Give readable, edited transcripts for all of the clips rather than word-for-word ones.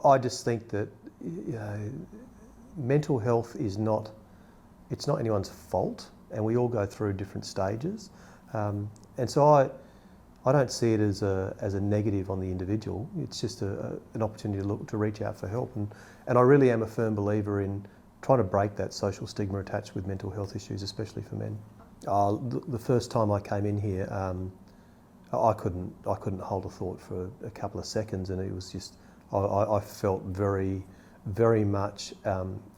I just think that mental health is not, it's not anyone's fault, and we all go through different stages. And so I don't see it as a negative on the individual. It's just an opportunity to reach out for help. And I really am a firm believer in trying to break that social stigma attached with mental health issues, especially for men. The first time I came in here, I couldn't hold a thought for a couple of seconds, and it was just, I felt very much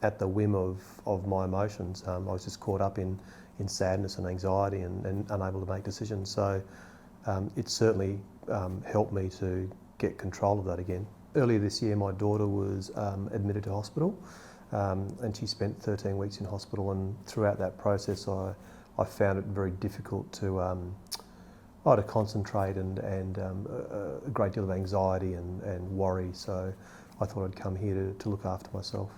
at the whim of my emotions. I was just caught up in sadness and anxiety and unable to make decisions. So it certainly helped me to get control of that again. Earlier this year, my daughter was admitted to hospital, and she spent 13 weeks in hospital, and throughout that process I found it very difficult to concentrate and a great deal of anxiety and worry. So I thought I'd come here to look after myself.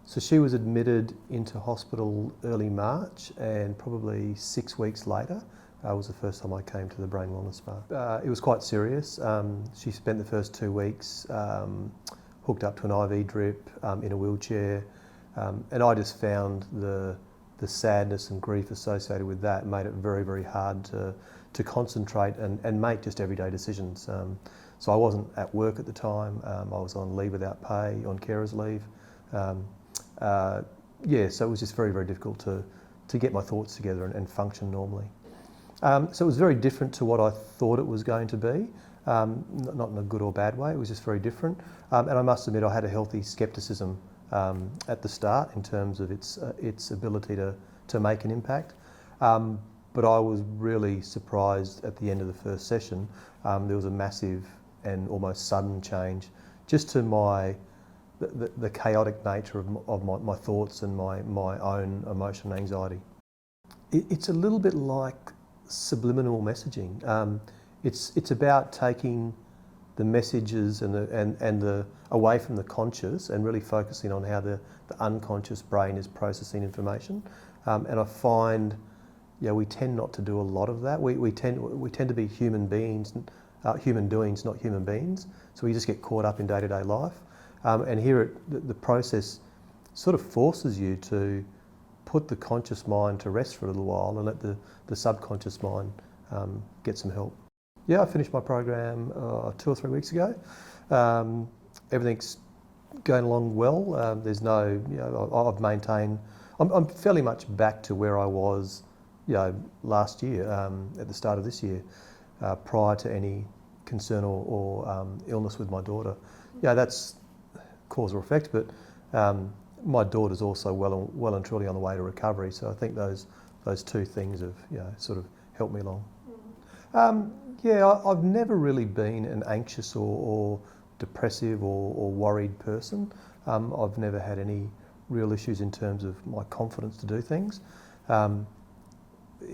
So she was admitted into hospital early March, and probably 6 weeks later was the first time I came to the Brain Wellness Spa. It was quite serious. She spent the first 2 weeks hooked up to an IV drip in a wheelchair, and I just found the sadness and grief associated with that made it very hard to concentrate and make just everyday decisions. So I wasn't at work at the time. I was on leave without pay, on carer's leave. So it was just very difficult to get my thoughts together and function normally. So it was very different to what I thought it was going to be, not in a good or bad way. It was just very different. And I must admit, I had a healthy scepticism at the start in terms of its ability to make an impact. But I was really surprised at the end of the first session. There was a massive and almost sudden change just to the chaotic nature of my thoughts and my own emotion and anxiety. It's a little bit like subliminal messaging. It's about taking the messages and the away from the conscious and really focusing on how the unconscious brain is processing information. And I find, we tend not to do a lot of that. We tend to be human beings, human doings, not human beings. So we just get caught up in day-to-day life. And here the process sort of forces you to put the conscious mind to rest for a little while and let the subconscious mind get some help. Yeah, I finished my program 2 or 3 weeks ago. Everything's going along well. There's no, I've maintained, I'm fairly much back to where I was, last year, at the start of this year, prior to any concern or illness with my daughter. That's cause or effect, but my daughter's also well and truly on the way to recovery. So I think those two things have sort of helped me along. I've never really been an anxious or depressive or worried person. I've never had any real issues in terms of my confidence to do things.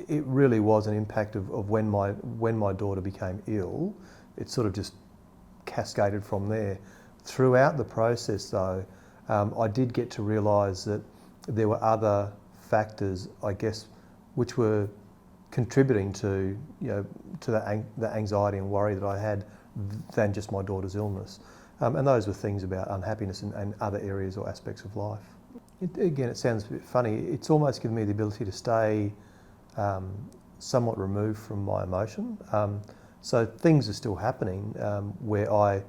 It really was an impact of when my daughter became ill. It sort of just cascaded from there. Throughout the process, though, I did get to realise that there were other factors, I guess, which were contributing to the anxiety and worry that I had than just my daughter's illness. And those were things about unhappiness and other areas or aspects of life. It sounds a bit funny. It's almost given me the ability to stay somewhat removed from my emotion. So things are still happening where I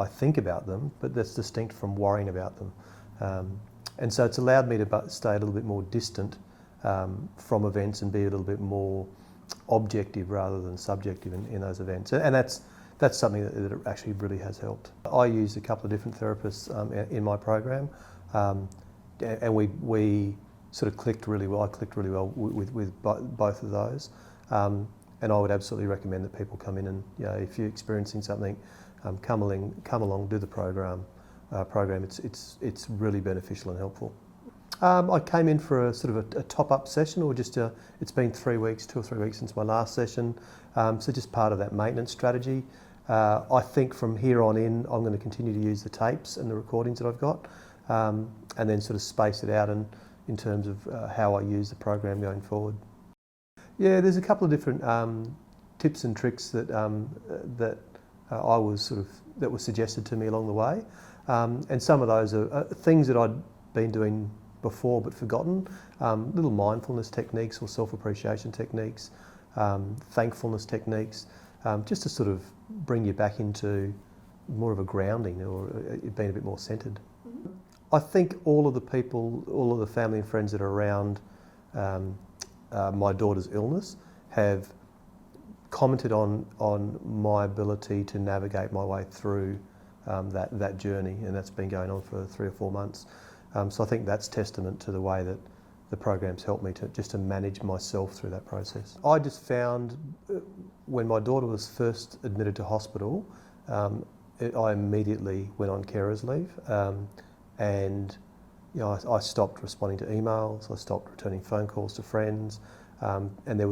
think about them, but that's distinct from worrying about them. And so it's allowed me to stay a little bit more distant from events and be a little bit more objective rather than subjective in those events. And that's something that actually really has helped. I used a couple of different therapists in my program, and we sort of clicked really well. I clicked really well with both of those. And I would absolutely recommend that people come in and, if you're experiencing something, come along, do the program. It's really beneficial and helpful. I came in for a sort of a top-up session, or just it's been 3 weeks, 2 or 3 weeks since my last session, so just part of that maintenance strategy. I think from here on in, I'm going to continue to use the tapes and the recordings that I've got, and then sort of space it out in terms of how I use the program going forward. Yeah, there's a couple of different tips and tricks that I was sort of that were suggested to me along the way. And some of those are things that I'd been doing before but forgotten, little mindfulness techniques or self-appreciation techniques, thankfulness techniques, just to sort of bring you back into more of a grounding or being a bit more centred. I think all of the people, all of the family and friends that are around my daughter's illness have commented on my ability to navigate my way through that journey, and that's been going on for 3 or 4 months. So I think that's testament to the way that the program's helped me to manage myself through that process. I just found when my daughter was first admitted to hospital, I immediately went on carer's leave, and I stopped responding to emails, I stopped returning phone calls to friends, and there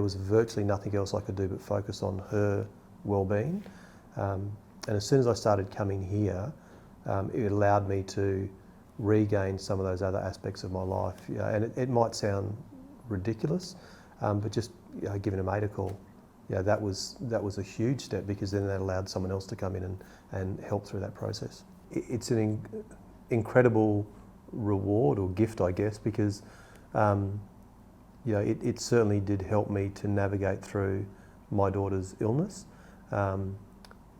was virtually nothing else I could do but focus on her well-being. And as soon as I started coming here, it allowed me to regain some of those other aspects of my life. And it might sound ridiculous, but just giving a mate a call, that was a huge step, because then that allowed someone else to come in and help through that process. It's an incredible reward or gift, I guess, because it certainly did help me to navigate through my daughter's illness,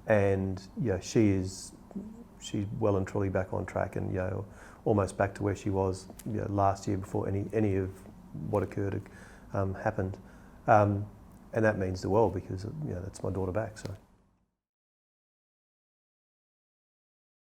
and she's well and truly back on track, and almost back to where she was last year before any of what occurred happened, and that means the world, because that's my daughter back. So.